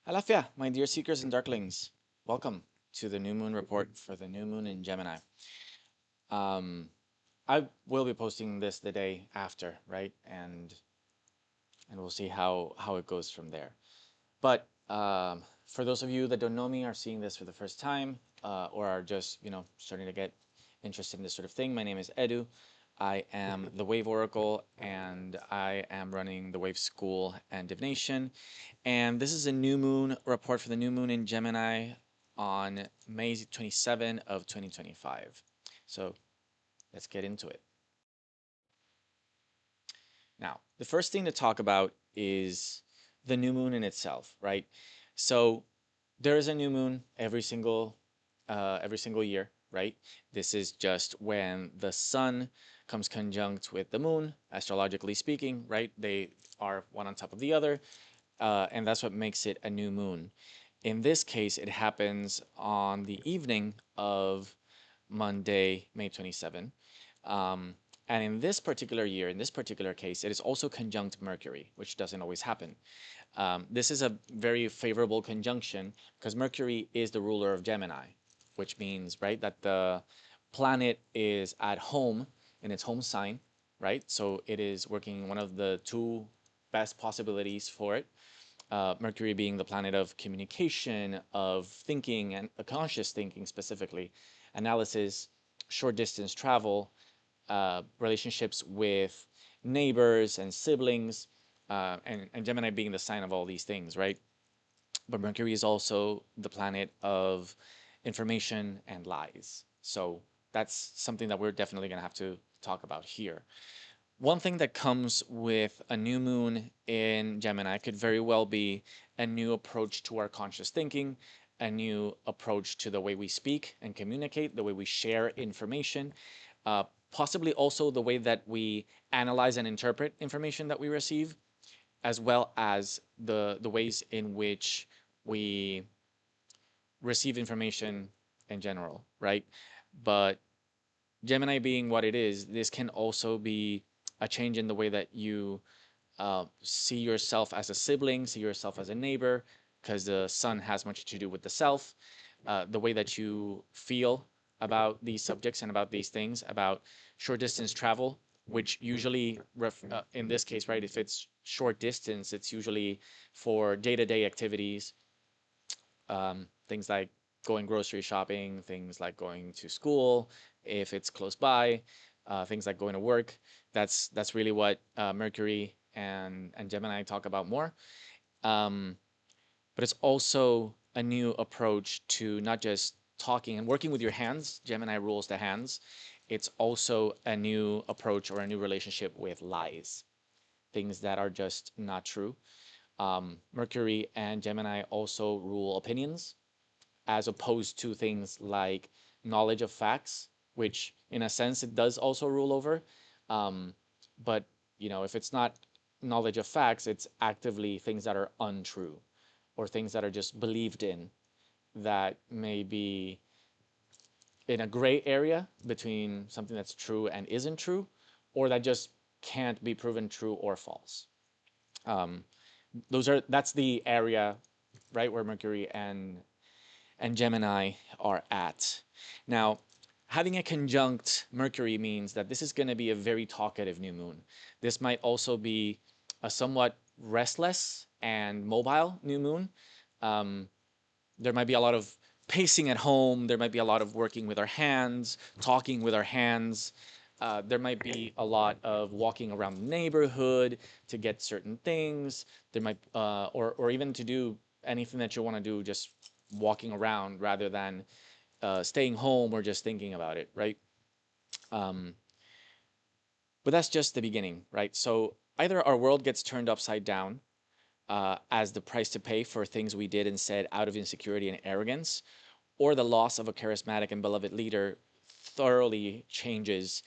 Alafia, my dear seekers and darklings, welcome to the new moon report for the new moon in Gemini. Um, I will be posting this the day after, right? And we'll see how it goes from there. But for those of you that don't know me, are seeing this for the first time, or are just starting to get interested in this sort of thing, my name is Edu. I am the Wave Oracle, and I am running the Wave School and Divination. And this is a new moon report for the new moon in Gemini on May 27 of 2025. So let's get into it. Now, the first thing to talk about is the new moon in itself, right? So there is a new moon every single year, right? This is just when the sun comes conjunct with the moon, astrologically speaking, right? They are one on top of the other, and that's what makes it a new moon. In this case, it happens on the evening of Monday, May 27. Um, and in this particular year, in this particular case, it is also conjunct Mercury, which doesn't always happen. This is a very favorable conjunction because Mercury is the ruler of Gemini, which means, right, that the planet is at home in its home sign, right? So it is working one of the two best possibilities for it. Mercury being the planet of communication, of thinking, and conscious thinking specifically, analysis, short distance travel, relationships with neighbors and siblings, and Gemini being the sign of all these things, right? But Mercury is also the planet of information and lies. So that's something that we're definitely going to have to talk about here. One thing that comes with a new moon in Gemini could very well be a new approach to our conscious thinking, a new approach to the way we speak and communicate, the way we share information, possibly also the way that we analyze and interpret information that we receive, as well as the ways in which we receive information in general, right? But Gemini being what it is, this can also be a change in the way that you see yourself as a sibling, see yourself as a neighbor, because the sun has much to do with the self, the way that you feel about these subjects and about these things, about short distance travel, which usually, in this case, right, if it's short distance, it's usually for day-to-day activities, things like going grocery shopping, things like going to school, if it's close by, things like going to work. That's really what Mercury and Gemini talk about more. Um, but it's also a new approach to not just talking and working with your hands. Gemini rules the hands. It's also a new approach or a new relationship with lies, things that are just not true. Mercury and Gemini also rule opinions, as opposed to things like knowledge of facts, which in a sense it does also rule over. Um, but if it's not knowledge of facts, it's actively things that are untrue or things that are just believed in that may be in a gray area between something that's true and isn't true, or that just can't be proven true or false. Um, that's the area, right, where Mercury and Gemini are at. Now, having a conjunct Mercury means that this is going to be a very talkative new moon. This might also be a somewhat restless and mobile new moon. Um, there might be a lot of pacing at home. There might be a lot of working with our hands, talking with our hands. There might be a lot of walking around the neighborhood to get certain things. There might, or even to do anything that you want to do, just walking around rather than staying home or just thinking about it, right? Um, but that's just the beginning, right? So either our world gets turned upside down as the price to pay for things we did and said out of insecurity and arrogance, or the loss of a charismatic and beloved leader thoroughly changes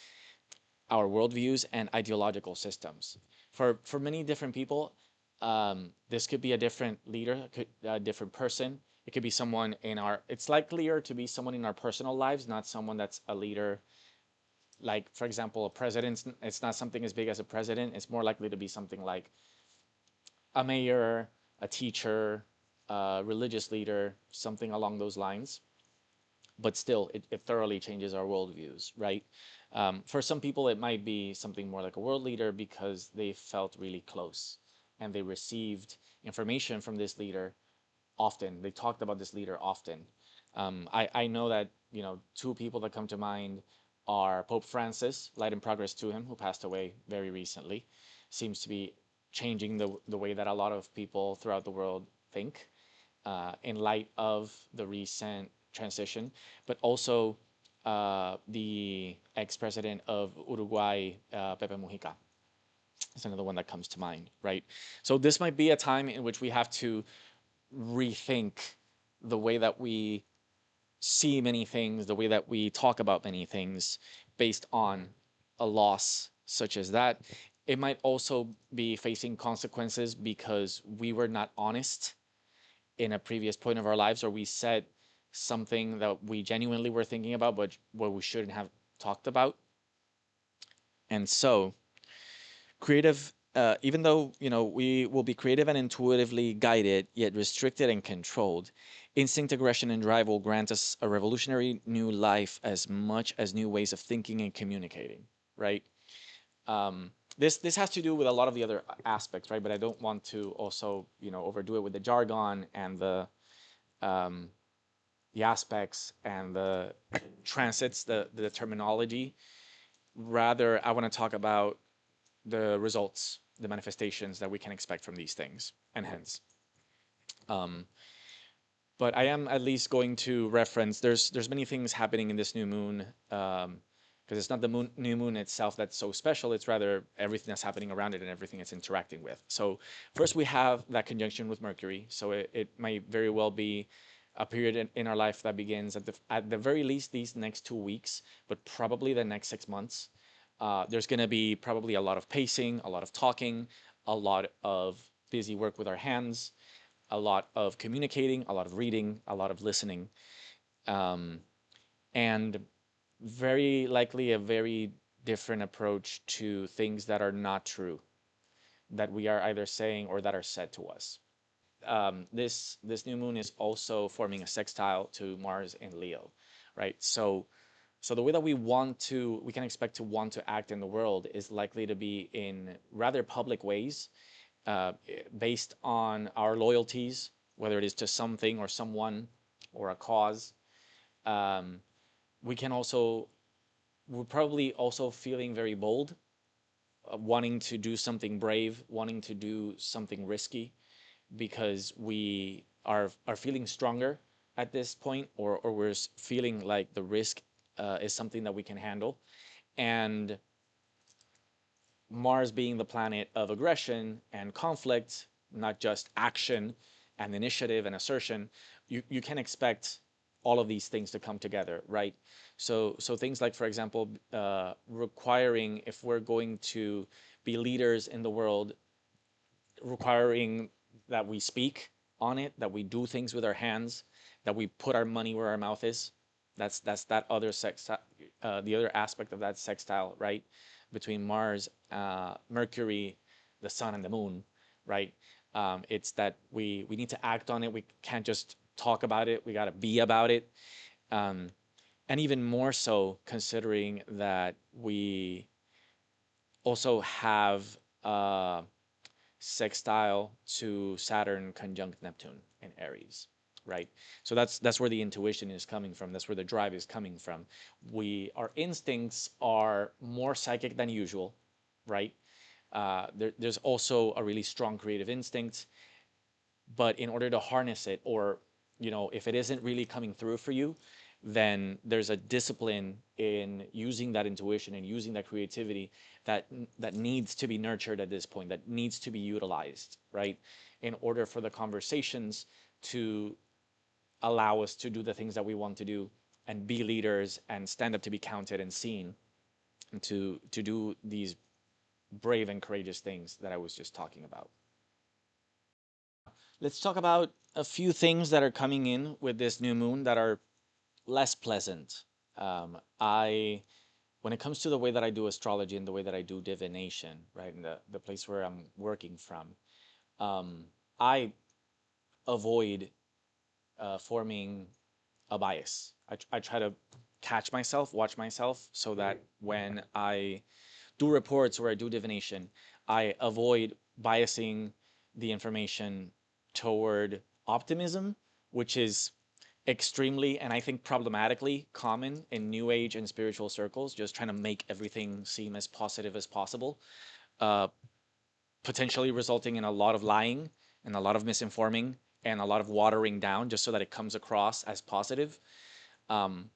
our worldviews and ideological systems. For many different people, this could be a different leader, a different person. It could be someone in our. It's likelier to be someone in our personal lives, not someone that's a leader. Like, for example, a president. It's not something as big as a president. It's more likely to be something like a mayor, a teacher, religious leader, something along those lines. But still, it thoroughly changes our worldviews, right? For some people, it might be something more like a world leader because they felt really close and they received information from this leader often. They talked about this leader often. I know that, two people that come to mind are Pope Francis, light and progress to him, who passed away very recently. Seems to be changing the way that a lot of people throughout the world think in light of the recent transition, but also the ex-president of Uruguay, Pepe Mujica. Is another one that comes to mind, right? So this might be a time in which we have to rethink the way that we see many things, the way that we talk about many things based on a loss such as that. It might also be facing consequences because we were not honest in a previous point of our lives, or we said something that we genuinely were thinking about, but what we shouldn't have talked about. And so, even though we will be creative and intuitively guided, yet restricted and controlled, instinct, aggression, and drive will grant us a revolutionary new life as much as new ways of thinking and communicating. Right? This has to do with a lot of the other aspects, right? But I don't want to also overdo it with the jargon and um, the aspects and the transits, the terminology. Rather, I want to talk about the results, the manifestations that we can expect from these things, and hence. Um, but I am at least going to reference. There's many things happening in this new moon, because it's not the new moon itself that's so special. It's rather everything that's happening around it and everything it's interacting with. So first we have that conjunction with Mercury. So it might very well be a period in our life that begins at the very least these next 2 weeks, but probably the next 6 months. There's going to be probably a lot of pacing, a lot of talking, a lot of busy work with our hands, a lot of communicating, a lot of reading, a lot of listening, um, and very likely a very different approach to things that are not true, that we are either saying or that are said to us. This new moon is also forming a sextile to Mars in Leo, right? So the way that we can expect to want to act in the world is likely to be in rather public ways, based on our loyalties, whether it is to something or someone or a cause. Um, we can also we're probably also feeling very bold, wanting to do something brave, wanting to do something risky, because we are feeling stronger at this point, or we're feeling like the risk is something that we can handle. And Mars being the planet of aggression and conflict, not just action and initiative and assertion, you can expect all of these things to come together, right? So things like, for example, requiring, if we're going to be leaders in the world, requiring that we speak on it, that we do things with our hands, that we put our money where our mouth is. That's that other the other aspect of that sextile, right? Between Mars, Mercury, the Sun, and the Moon, right? It's that we need to act on it. We can't just talk about it. We got to be about it. Um, and even more so, considering that we also have sextile to Saturn conjunct Neptune in Aries, right? So that's where the intuition is coming from. That's where the drive is coming from. Our instincts are more psychic than usual, right? There's also a really strong creative instinct, but in order to harness it, or if it isn't really coming through for you, then there's a discipline in using that intuition and using that creativity that needs to be nurtured at this point, that needs to be utilized, right? In order for the conversations to allow us to do the things that we want to do and be leaders and stand up to be counted and seen, and to do these brave and courageous things that I was just talking about. Let's talk about a few things that are coming in with this new moon that are less pleasant. I When it comes to the way that I do astrology and the way that I do divination, right, and the place where I'm working from, um, I avoid forming a bias. I try to catch myself, watch myself, so that when I do reports or I do divination, I avoid biasing the information toward optimism, which is extremely and I think problematically common in New Age and spiritual circles, just trying to make everything seem as positive as possible, uh, potentially resulting in a lot of lying and a lot of misinforming and a lot of watering down just so that it comes across as positive. Um,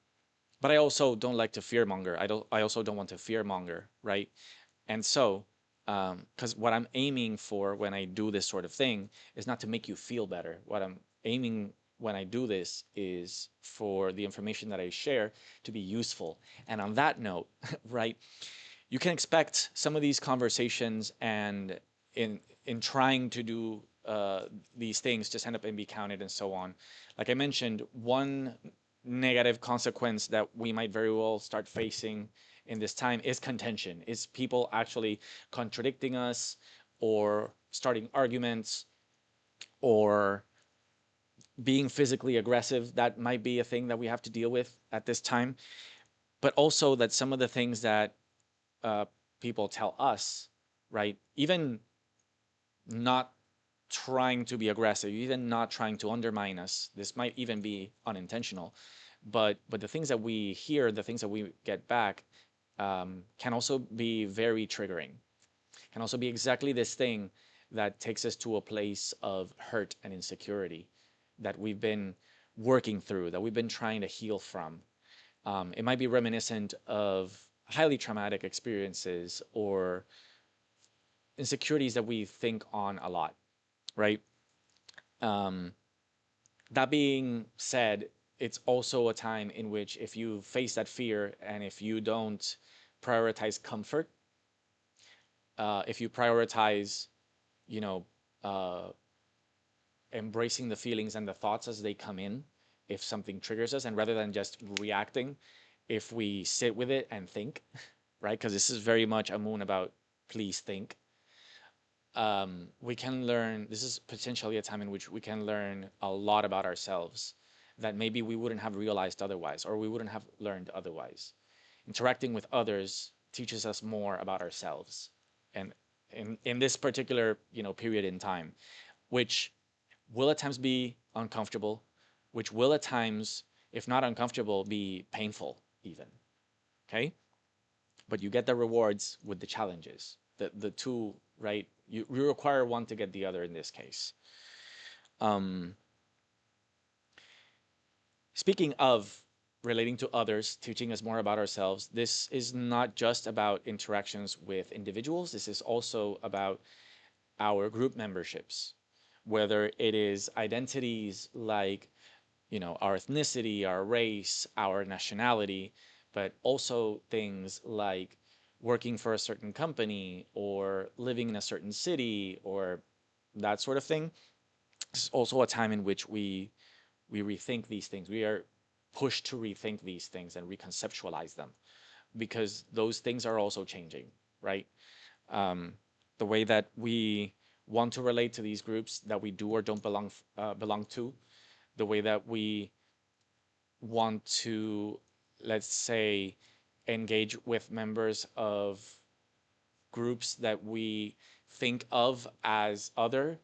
but I also don't like to fearmonger. I also don't want to fearmonger, right? And so, because what I'm aiming for when I do this sort of thing is not to make you feel better. What I'm aiming when I do this is for the information that I share to be useful. And on that note, right, you can expect some of these conversations and in trying to do these things to stand up and be counted and so on. Like I mentioned, one negative consequence that we might very well start facing in this time is contention, is people actually contradicting us or starting arguments or being physically aggressive. That might be a thing that we have to deal with at this time. But also that some of the things that uh, people tell us, right? Even not trying to be aggressive, even not trying to undermine us. This might even be unintentional, but the things that we hear, the things that we get back, can also be very triggering. Can also be exactly this thing that takes us to a place of hurt and insecurity that we've been working through, that we've been trying to heal from. It might be reminiscent of highly traumatic experiences or insecurities that we think on a lot, right? Um, that being said, it's also a time in which if you face that fear and if you don't prioritize comfort, if you prioritize, you know, uh, embracing the feelings and the thoughts as they come in, if something triggers us, and rather than just reacting, if we sit with it and think, right? Because this is very much a moon about please think. We can learn, this is potentially a time in which we can learn a lot about ourselves that maybe we wouldn't have realized otherwise, or we wouldn't have learned otherwise. Interacting with others teaches us more about ourselves. And in this particular, period in time, which will at times be uncomfortable, which will at times, if not uncomfortable, be painful even. Okay? But you get the rewards with the challenges. The two, right? You require one to get the other in this case. Um, Speaking of relating to others, teaching us more about ourselves, this is not just about interactions with individuals. This is also about our group memberships, whether it is identities like, our ethnicity, our race, our nationality, but also things like working for a certain company or living in a certain city or that sort of thing. It's also a time in which we rethink these things. We are pushed to rethink these things and reconceptualize them because those things are also changing, right? Um, the way that we want to relate to these groups that we do or don't belong to, the way that we want to, let's say, engage with members of groups that we think of as other,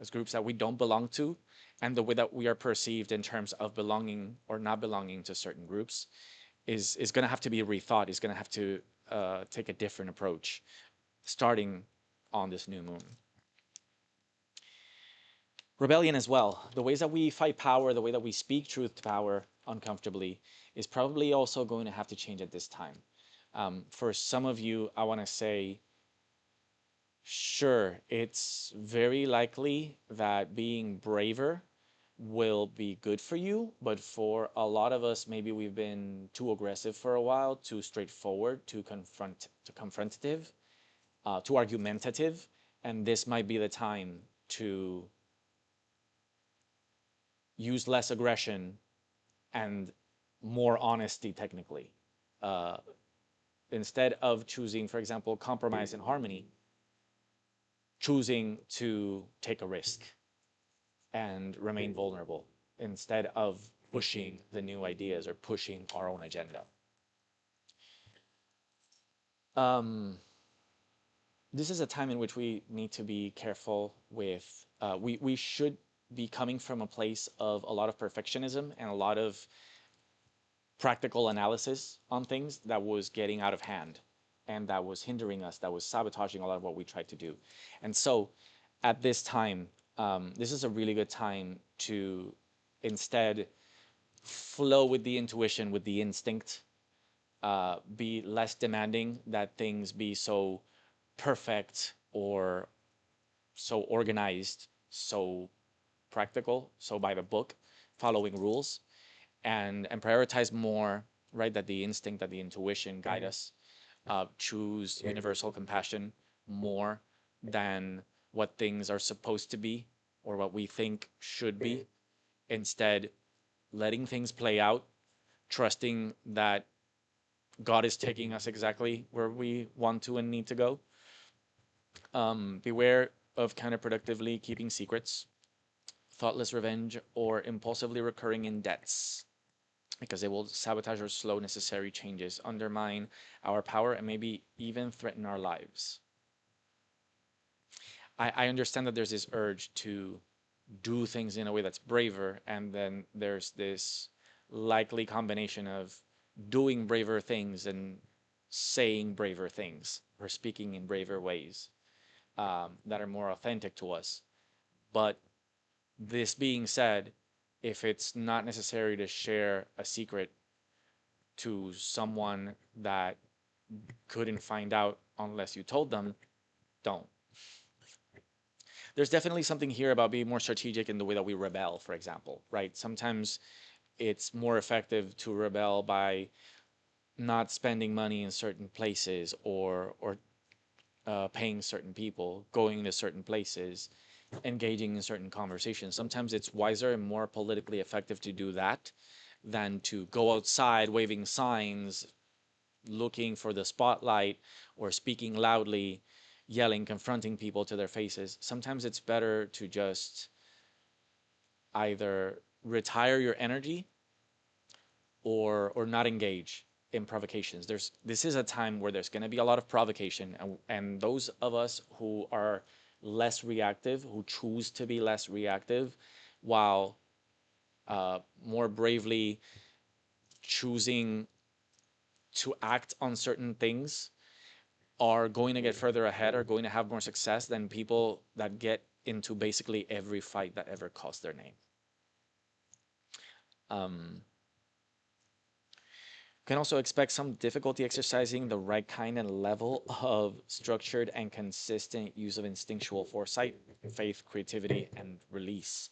as groups that we don't belong to, and the way that we are perceived in terms of belonging or not belonging to certain groups is going to have to be rethought. Is going to have to take a different approach starting on this new moon. Rebellion as well. The ways that we fight power, the way that we speak truth to power uncomfortably is probably also going to have to change at this time. For some of you, I want to say, sure, it's very likely that being braver will be good for you, but for a lot of us, maybe we've been too aggressive for a while, too straightforward, too confrontative, too argumentative, and this might be the time to use less aggression and more honesty technically. Uh, Instead of choosing, for example, compromise and harmony, choosing to take a risk. and remain vulnerable instead of pushing the new ideas or pushing our own agenda. Um, this is a time in which we need to be careful with, we should be coming from a place of a lot of perfectionism and a lot of practical analysis on things that was getting out of hand and that was hindering us, that was sabotaging a lot of what we tried to do. And so at this time, this is a really good time to instead flow with the intuition, with the instinct, be less demanding that things be so perfect or so organized, so practical, so by the book, following rules, and prioritize more, right? That the instinct, that the intuition guide us. Choose universal compassion more than what things are supposed to be or what we think should be. Instead, letting things play out, trusting that God is taking us exactly where we want to and need to go. Beware of counterproductively keeping secrets, thoughtless revenge, or impulsively recurring in debts, because they will sabotage or slow necessary changes, undermine our power, and maybe even threaten our lives. I understand that there's this urge to do things in a way that's braver, and then there's this likely combination of doing braver things and saying braver things or speaking in braver ways that are more authentic to us. But this being said, if it's not necessary to share a secret to someone that couldn't find out unless you told them, don't. There's definitely something here about being more strategic in the way that we rebel, for example, right? Sometimes it's more effective to rebel by not spending money in certain places or paying certain people, going to certain places, engaging in certain conversations. Sometimes it's wiser and more politically effective to do that than to go outside waving signs, looking for the spotlight, or speaking loudly, yelling, confronting people to their faces. Sometimes it's better to just either retire your energy or not engage in provocations. This is a time where there's going to be a lot of provocation, and those of us who are less reactive, who choose to be less reactive, while more bravely choosing to act on certain things, are going to get further ahead, are going to have more success than people that get into basically every fight that ever cost their name. Um, can also expect some difficulty exercising the right kind and level of structured and consistent use of instinctual foresight, faith, creativity, and release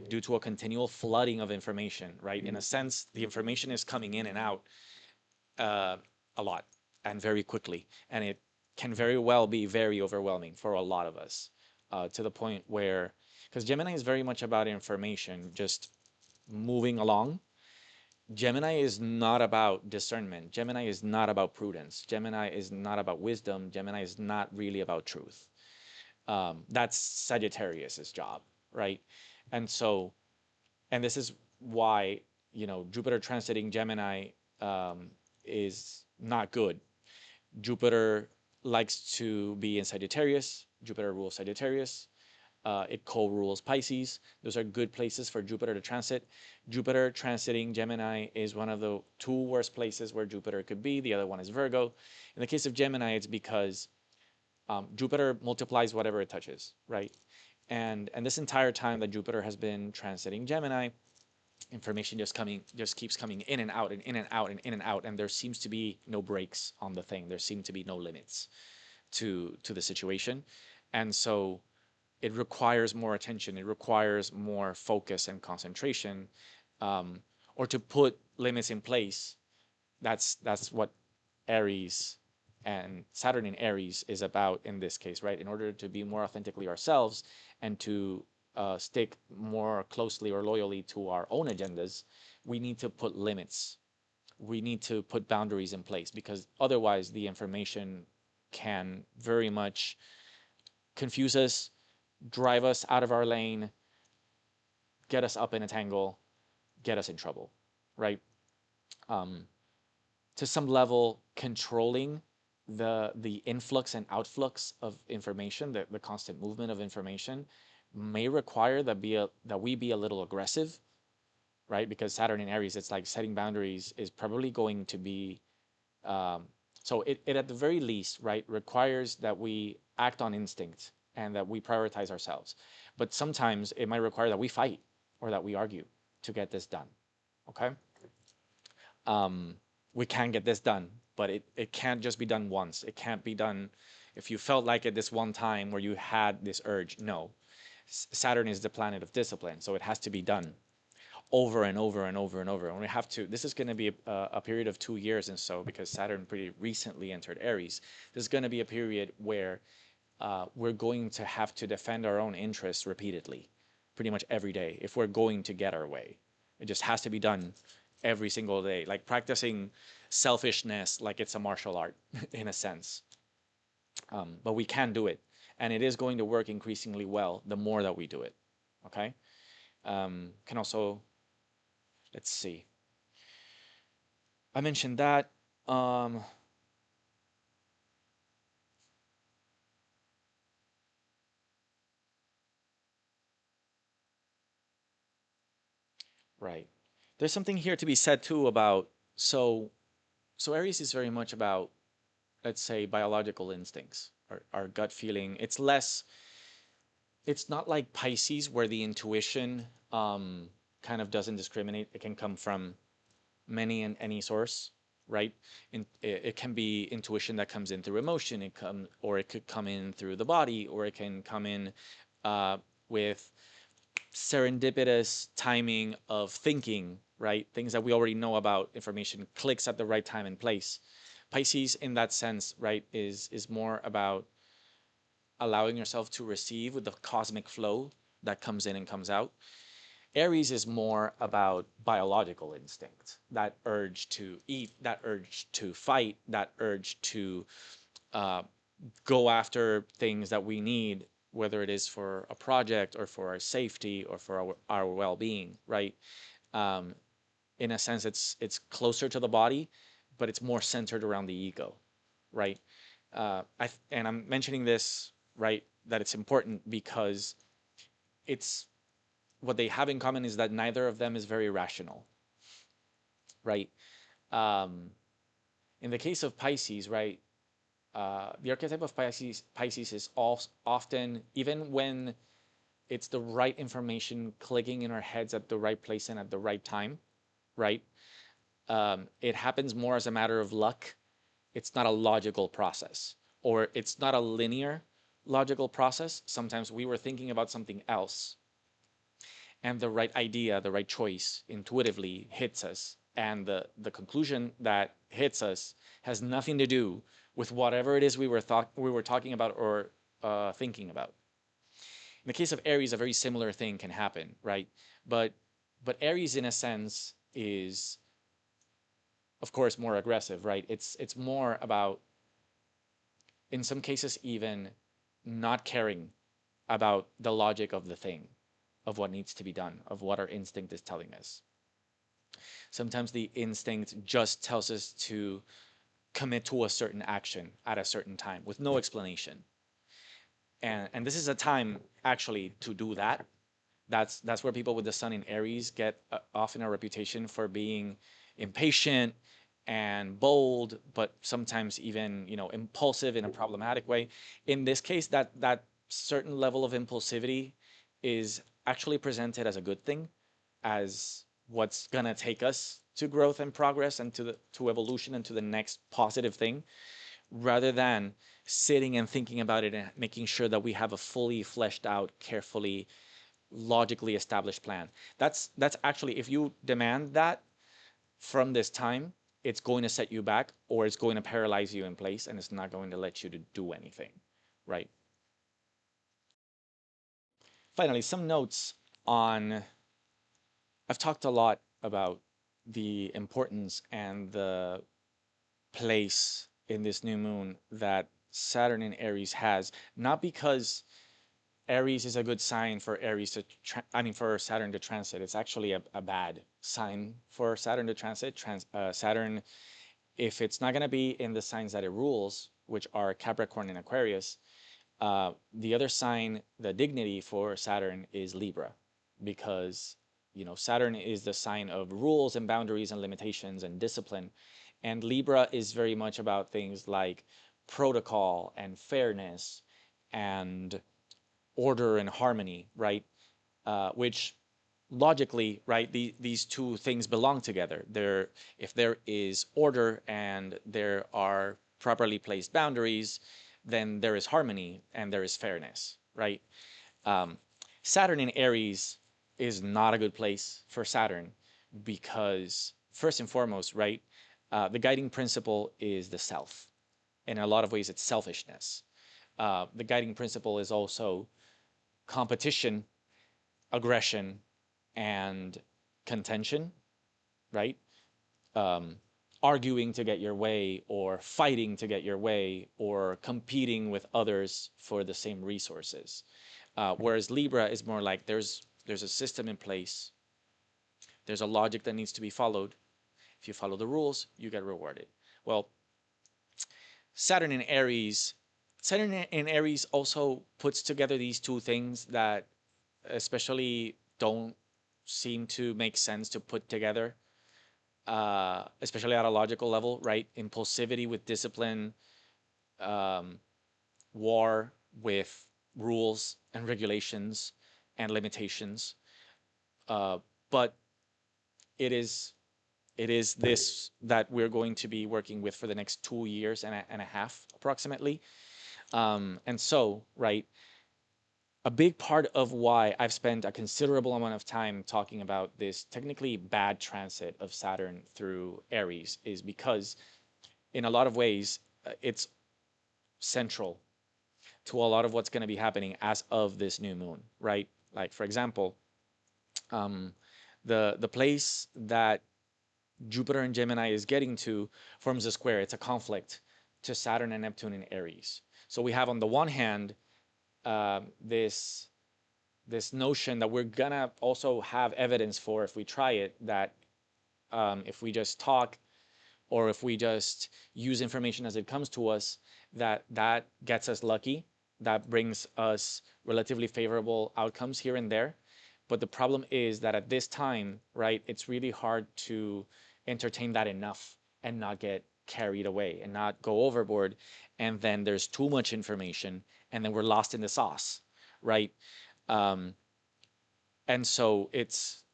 due to a continual flooding of information, right? In a sense, the information is coming in and out uh, a lot and very quickly, and it can very well be very overwhelming for a lot of us, to the point where, because Gemini is very much about information just moving along. Gemini is not about discernment. Gemini is not about prudence. Gemini is not about wisdom. Gemini is not really about truth. That's Sagittarius's job, right? And so, and this is why, Jupiter transiting Gemini um, is not good. Jupiter likes to be in Sagittarius. Jupiter rules Sagittarius. It co-rules Pisces. Those are good places for Jupiter to transit. Jupiter transiting Gemini is one of the two worst places where Jupiter could be. The other one is Virgo. In the case of Gemini, it's because Jupiter multiplies whatever it touches, right? And this entire time that Jupiter has been transiting Gemini, information just keeps coming in and out and in and out and in and out, and there seems to be no brakes on the thing. There seem to be no limits to the situation, and so it requires more attention. It requires more focus and concentration, or to put limits in place. That's what Aries and Saturn in Aries is about in this case, right? In order to be more authentically ourselves and to stick more closely or loyally to our own agendas, we need to put limits. We need to put boundaries in place, because otherwise the information can very much confuse us, drive us out of our lane, get us up in a tangle, get us in trouble, right? Um, to some level, controlling the influx and outflux of information, the constant movement of information, may require that we be a little aggressive, right? Because Saturn in Aries, it's like setting boundaries is probably going to be um, so it at the very least, right, requires that we act on instinct and that we prioritize ourselves. But sometimes it might require that we fight or that we argue to get this done. Okay? Um, we can get this done, but it can't just be done once. It can't be done if you felt like it this one time where you had this urge. No. Saturn is the planet of discipline, so it has to be done over and over and over and over. And we have to, this is going to be a period of 2 years and so, because Saturn pretty recently entered Aries. This is going to be a period where we're going to have to defend our own interests repeatedly, pretty much every day, if we're going to get our way. It just has to be done every single day, like practicing selfishness like it's a martial art in a sense. But we can do it. And it is going to work increasingly well the more that we do it. Okay? Can also, let's see. I mentioned that. Um, right. There's something here to be said too about so Aries is very much about, let's say, biological instincts, our gut feeling. It's not like Pisces where the intuition kind of doesn't discriminate. It can come from many and any source, right? It can be intuition that comes in through emotion. Or it could come in through the body, or it can come in with serendipitous timing of thinking, right? Things that we already know about, information clicks at the right time and place. Pisces, in that sense, right, is more about allowing yourself to receive with the cosmic flow that comes in and comes out. Aries is more about biological instinct, that urge to eat, that urge to fight, that urge to uh, go after things that we need, whether it is for a project or for our safety or for our well-being, right? Um, in a sense, it's closer to the body, but it's more centered around the ego, right? And I'm mentioning this, right, that it's important because it's what they have in common is that neither of them is very rational, right? Um, in the case of Pisces, right, the archetype of Pisces is often, even when it's the right information clicking in our heads at the right place and at the right time, right? It happens more as a matter of luck. It's not a logical process, or it's not a linear logical process. Sometimes we were thinking about something else, and the right idea, the right choice intuitively hits us. And the conclusion that hits us has nothing to do with whatever it is we were talking about or thinking about. In the case of Aries, a very similar thing can happen, right? But but Aries, in a sense, is of course more aggressive, right? It's more about, in some cases, even not caring about the logic of the thing, of what needs to be done, of what our instinct is telling us. Sometimes the instinct just tells us to commit to a certain action at a certain time with no explanation. And this is a time actually to do that. That's where people with the sun in Aries get often a reputation for being impatient and bold, but sometimes even, impulsive in a problematic way. In this case, that certain level of impulsivity is actually presented as a good thing, as what's gonna take us to growth and progress and to evolution and to the next positive thing, rather than sitting and thinking about it and making sure that we have a fully fleshed out, carefully, logically established plan. That's actually, if you demand that from this time, it's going to set you back, or it's going to paralyze you in place, and it's not going to let you to do anything, right? Finally, some notes on, I've talked a lot about the importance and the place in this new moon that Saturn in Aries has, not because Aries is a good sign for Aries to, for Saturn to transit. It's actually a bad sign for Saturn to transit. Saturn, if it's not going to be in the signs that it rules, which are Capricorn and Aquarius, the other sign, the dignity for Saturn is Libra, because Saturn is the sign of rules and boundaries and limitations and discipline, and Libra is very much about things like protocol and fairness and order and harmony, right? Which logically, right, these two things belong together. If there is order and there are properly placed boundaries, then there is harmony and there is fairness, right? Um, Saturn in Aries is not a good place for Saturn because, first and foremost, right, the guiding principle is the self. In a lot of ways, it's selfishness. The guiding principle is also competition, aggression, and contention, right? Um, Arguing to get your way, or fighting to get your way, or competing with others for the same resources. Whereas Libra is more like there's a system in place, there's a logic that needs to be followed. If you follow the rules, you get rewarded. Well, Saturn in Aries, Saturn in Aries also puts together these two things that especially don't seem to make sense to put together, especially at a logical level, right? Impulsivity with discipline, um, war with rules and regulations and limitations. Uh, but it is this that we're going to be working with for the next 2 years and a half approximately. And so, right, a big part of why I've spent a considerable amount of time talking about this technically bad transit of Saturn through Aries is because, in a lot of ways, it's central to a lot of what's going to be happening as of this new moon, right? Like, for example, um, the place that Jupiter and Gemini is getting to forms a square. It's a conflict to Saturn and Neptune in Aries. So we have on the one hand this notion that we're gonna also have evidence for if we try it, that if we just talk or if we just use information as it comes to us, that gets us lucky, that brings us relatively favorable outcomes here and there. But the problem is that at this time, right, it's really hard to entertain that enough and not get carried away and not go overboard. And then there's too much information and then we're lost in the sauce, right? Um, and so it's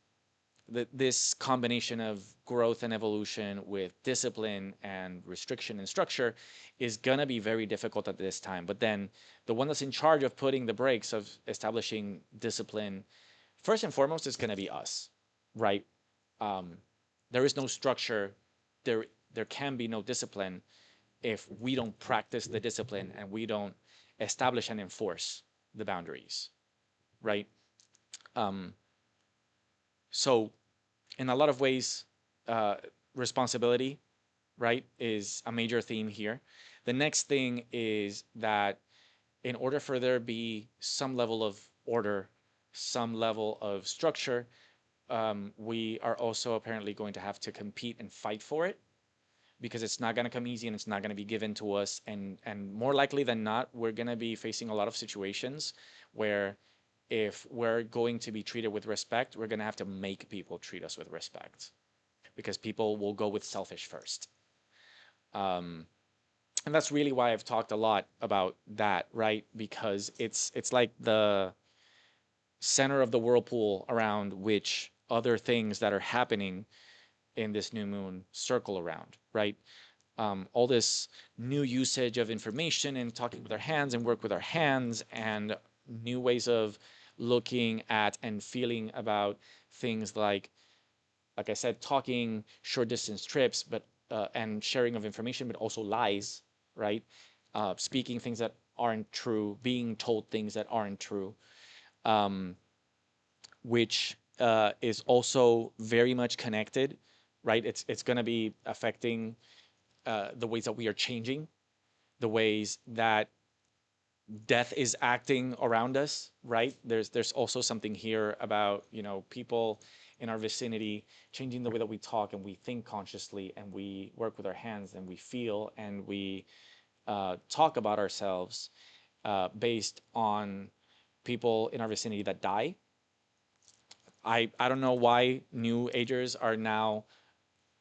this combination of growth and evolution with discipline and restriction and structure is going to be very difficult at this time. But then the one that's in charge of putting the brakes, of establishing discipline, first and foremost, is going to be us, right? Um, there is no structure. There, there can be no discipline if we don't practice the discipline and we don't establish and enforce the boundaries, right? Um, so in a lot of ways, uh, responsibility, right, is a major theme here. The next thing is that in order for there to be some level of order, some level of structure, we are also apparently going to have to compete and fight for it, because it's not going to come easy and it's not going to be given to us. And more likely than not, we're going to be facing a lot of situations where if we're going to be treated with respect, we're going to have to make people treat us with respect, because people will go with selfish first. Um, and that's really why I've talked a lot about that, right? Because it's like the center of the whirlpool around which other things that are happening in this new moon circle around, right? All this new usage of information and talking with our hands and work with our hands, and new ways of looking at and feeling about things like I said, talking short distance trips, but and sharing of information, but also lies, right? Speaking things that aren't true, being told things that aren't true, um, which is also very much connected, right? It's going to be affecting the ways that we are changing, the ways that death is acting around us, right? There's also something here about, people in our vicinity changing the way that we talk and we think consciously and we work with our hands and we feel and we talk about ourselves based on people in our vicinity that die. I don't know why new agers are now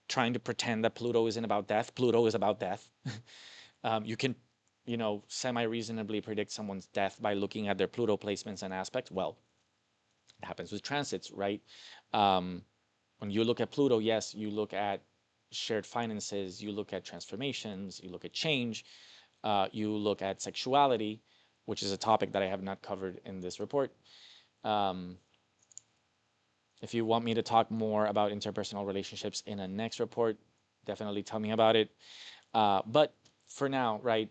trying to pretend that Pluto isn't about death. Pluto is about death. You can, semi-reasonably predict someone's death by looking at their Pluto placements and aspects. Well, it happens with transits, right? Um, when you look at Pluto, yes, you look at shared finances, you look at transformations, you look at change, you look at sexuality, which is a topic that I have not covered in this report. Um, if you want me to talk more about interpersonal relationships in a next report, definitely tell me about it. But for now, right,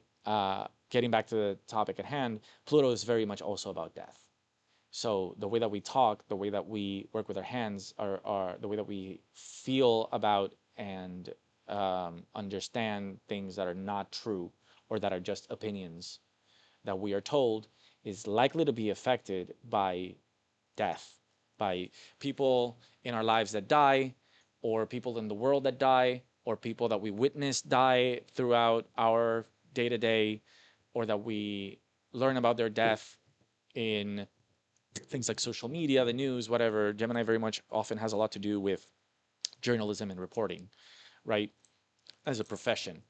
getting back to the topic at hand, Pluto is very much also about death. So the way that we talk, the way that we work with our hands, are the way that we feel about and understand things that are not true or that are just opinions that we are told is likely to be affected by death, by people in our lives that die, or people in the world that die, or people that we witness die throughout our day to day, or that we learn about their death in things like social media, the news, whatever. Gemini very much often has a lot to do with journalism and reporting, right? As a profession.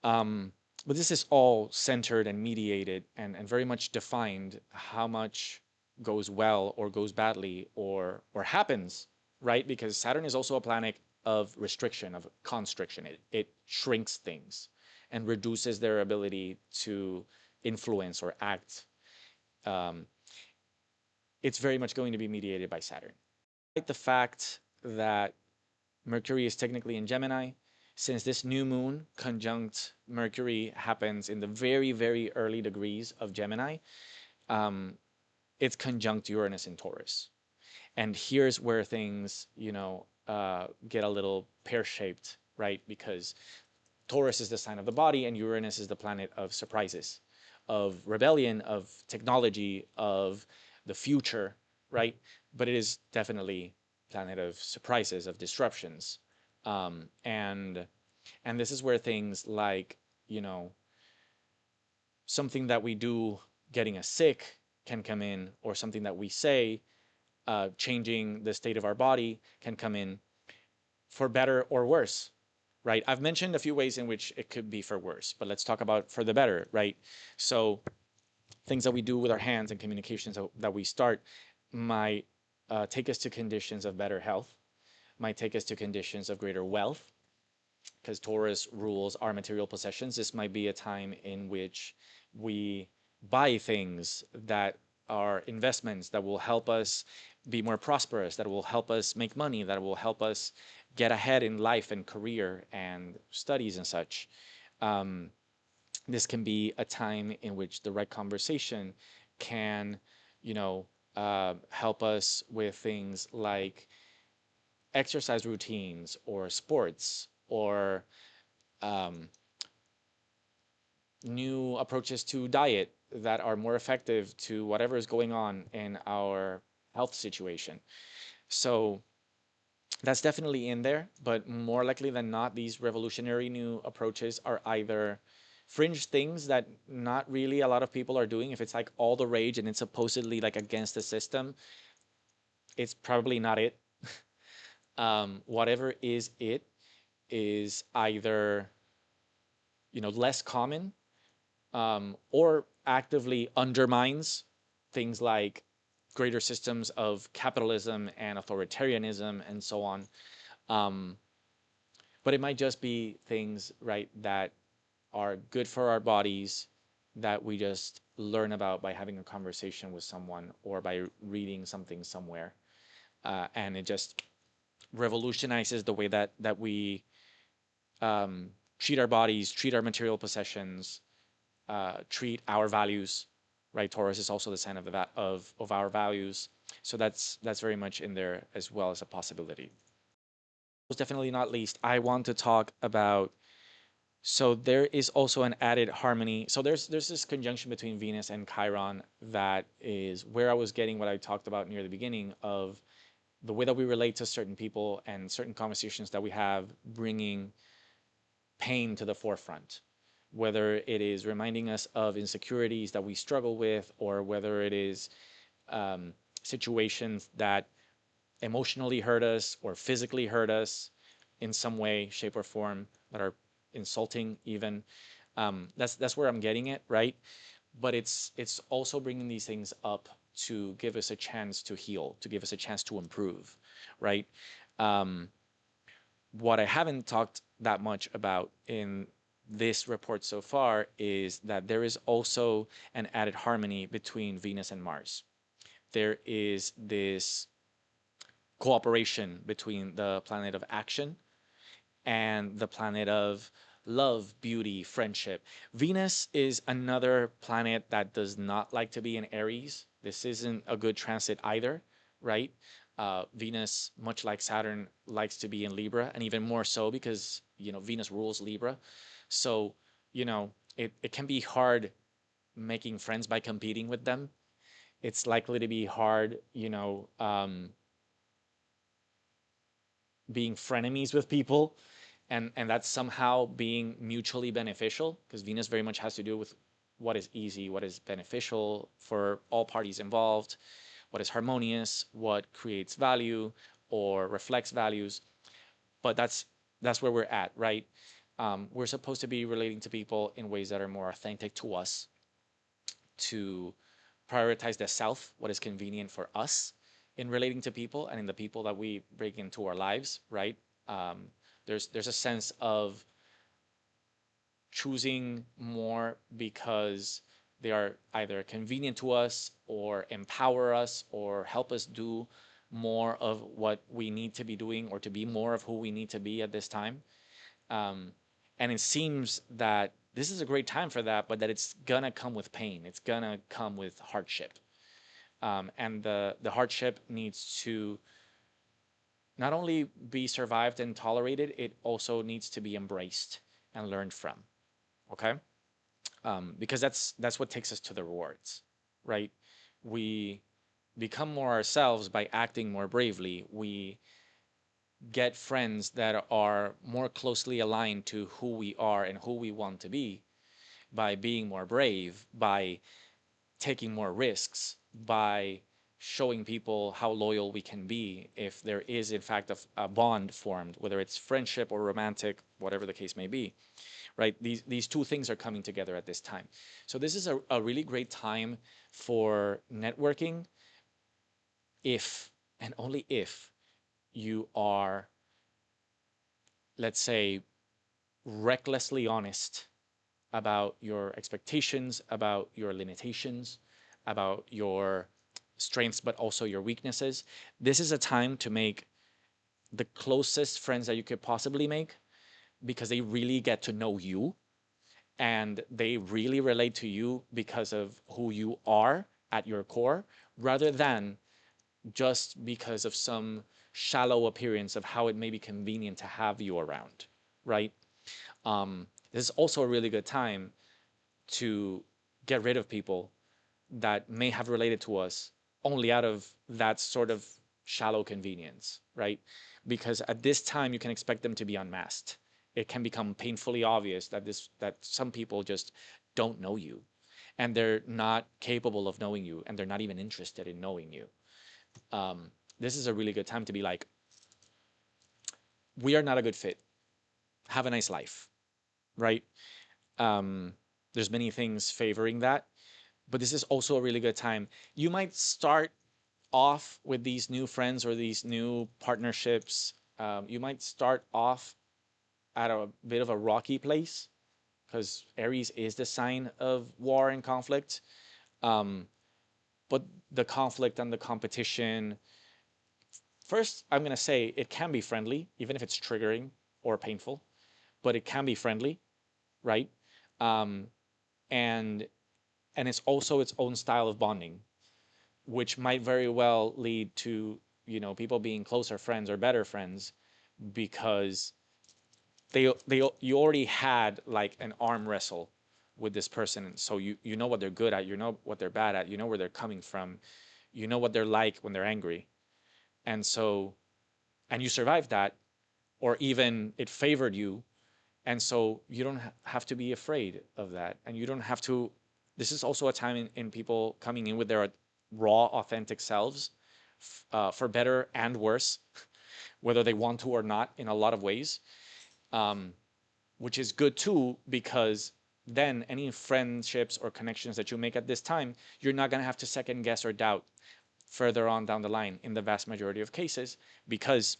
Um, but this is all centered and mediated and very much defined how much goes well or goes badly or happens, right? Because Saturn is also a planet of restriction, of constriction. It shrinks things and reduces their ability to influence or act. Um, it's very much going to be mediated by Saturn. Despite the fact that Mercury is technically in Gemini, since this new moon conjunct Mercury happens in the very, very early degrees of Gemini, um, it's conjunct Uranus in Taurus. And here's where things, get a little pear-shaped, right? Because Taurus is the sign of the body, and Uranus is the planet of surprises, of rebellion, of technology, of the future, right? But it is definitely planet of surprises, of disruptions, um, and and this is where things like, you know, something that we do getting us sick can come in, or something that we say changing the state of our body can come in, for better or worse, right? I've mentioned a few ways in which it could be for worse, but let's talk about for the better, right? So things that we do with our hands and communications that we start might take us to conditions of better health, might take us to conditions of greater wealth, because Taurus rules our material possessions. This might be a time in which we buy things that are investments that will help us be more prosperous, that will help us make money, that will help us get ahead in life and career and studies and such. Um, this can be a time in which the right conversation can, help us with things like exercise routines or sports or um, new approaches to diet that are more effective to whatever is going on in our health situation. So that's definitely in there, but more likely than not, these revolutionary new approaches are either fringe things that not really a lot of people are doing. If it's like all the rage and it's supposedly like against the system, it's probably not it. Whatever is it is either, less common, or actively undermines things like greater systems of capitalism and authoritarianism and so on. Um, but it might just be things, right, that are good for our bodies that we just learn about by having a conversation with someone or by reading something somewhere. And it just revolutionizes the way that we treat our bodies, treat our material possessions, treat our values. Right, Taurus is also the sign of of our values, so that's very much in there as well as a possibility. Most definitely not least, I want to talk about So there is also an added harmony. So there's this conjunction between Venus and Chiron that is where I was getting what I talked about near the beginning of the way that we relate to certain people and certain conversations that we have, bringing pain to the forefront, whether it is reminding us of insecurities that we struggle with, or whether it is um, situations that emotionally hurt us or physically hurt us in some way, shape, or form that are insulting even. That's where I'm getting it, right? But it's also bringing these things up to give us a chance to heal, to give us a chance to improve, right? Um, what I haven't talked that much about in this report so far is that there is also an added harmony between Venus and Mars. There is this cooperation between the planet of action and the planet of love, beauty, friendship. Venus is another planet that does not like to be in Aries. This isn't a good transit either, right? Venus, much like Saturn, likes to be in Libra, and even more so because, Venus rules Libra. So, it can be hard making friends by competing with them. It's likely to be hard, being frenemies with people, and that's somehow being mutually beneficial, because Venus very much has to do with what is easy, what is beneficial for all parties involved, what is harmonious, what creates value or reflects values. But that's where we're at, right? We're supposed to be relating to people in ways that are more authentic to us, to prioritize the self, what is convenient for us in relating to people and in the people that we bring into our lives, right? Um, there's a sense of choosing more because they are either convenient to us or empower us or help us do more of what we need to be doing, or to be more of who we need to be at this time. Um, and it seems that this is a great time for that, but that it's gonna come with pain. It's gonna come with hardship. And the hardship needs to not only be survived and tolerated, it also needs to be embraced and learned from. Okay, because that's what takes us to the rewards, right? We become more ourselves by acting more bravely. We get friends that are more closely aligned to who we are and who we want to be by being more brave, by taking more risks, by showing people how loyal we can be if there is in fact a bond formed, whether it's friendship or romantic, whatever the case may be, right? These two things are coming together at this time. So this is a really great time for networking if and only if you are, let's say, recklessly honest about your expectations, about your limitations, about your strengths, but also your weaknesses. This is a time to make the closest friends that you could possibly make, because they really get to know you and they really relate to you because of who you are at your core, rather than just because of some shallow appearance of how it may be convenient to have you around, right? This is also a really good time to get rid of people that may have related to us only out of that sort of shallow convenience, right? Because at this time you can expect them to be unmasked. It can become painfully obvious that some people just don't know you, and they're not capable of knowing you, and they're not even interested in knowing you. This is a really good time to be like, we are not a good fit. Have a nice life, right? Um, there's many things favoring that, but this is also a really good time. You might start off with these new friends or these new partnerships. You might start off at a bit of a rocky place, because Aries is the sign of war and conflict. Um, but the conflict and the competition, first, I'm going to say it can be friendly, even if it's triggering or painful, but it can be friendly, right? Um, and and it's also its own style of bonding, which might very well lead to, people being closer friends or better friends, because you already had like an arm wrestle with this person, so you know what they're good at, you know what they're bad at, you know where they're coming from, you know what they're like when they're angry, and so and you survived that, or even it favored you, and so you don't have to be afraid of that, and you don't have to. This is also a time in people coming in with their raw, authentic selves, for better and worse, whether they want to or not, in a lot of ways, um, which is good too, because then any friendships or connections that you make at this time, you're not going to have to second guess or doubt further on down the line in the vast majority of cases, because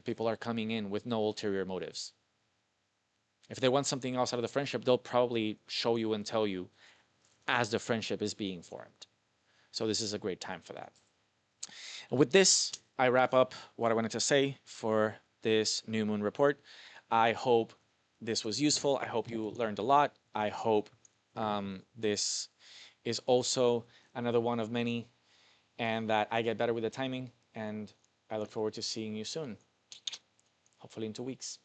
people are coming in with no ulterior motives. If they want something else out of the friendship, they'll probably show you and tell you as the friendship is being formed. So this is a great time for that. And with this, I wrap up what I wanted to say for this new moon report. I hope this was useful. I hope you learned a lot. I hope this is also another one of many, and that I get better with the timing. And I look forward to seeing you soon, hopefully in 2 weeks.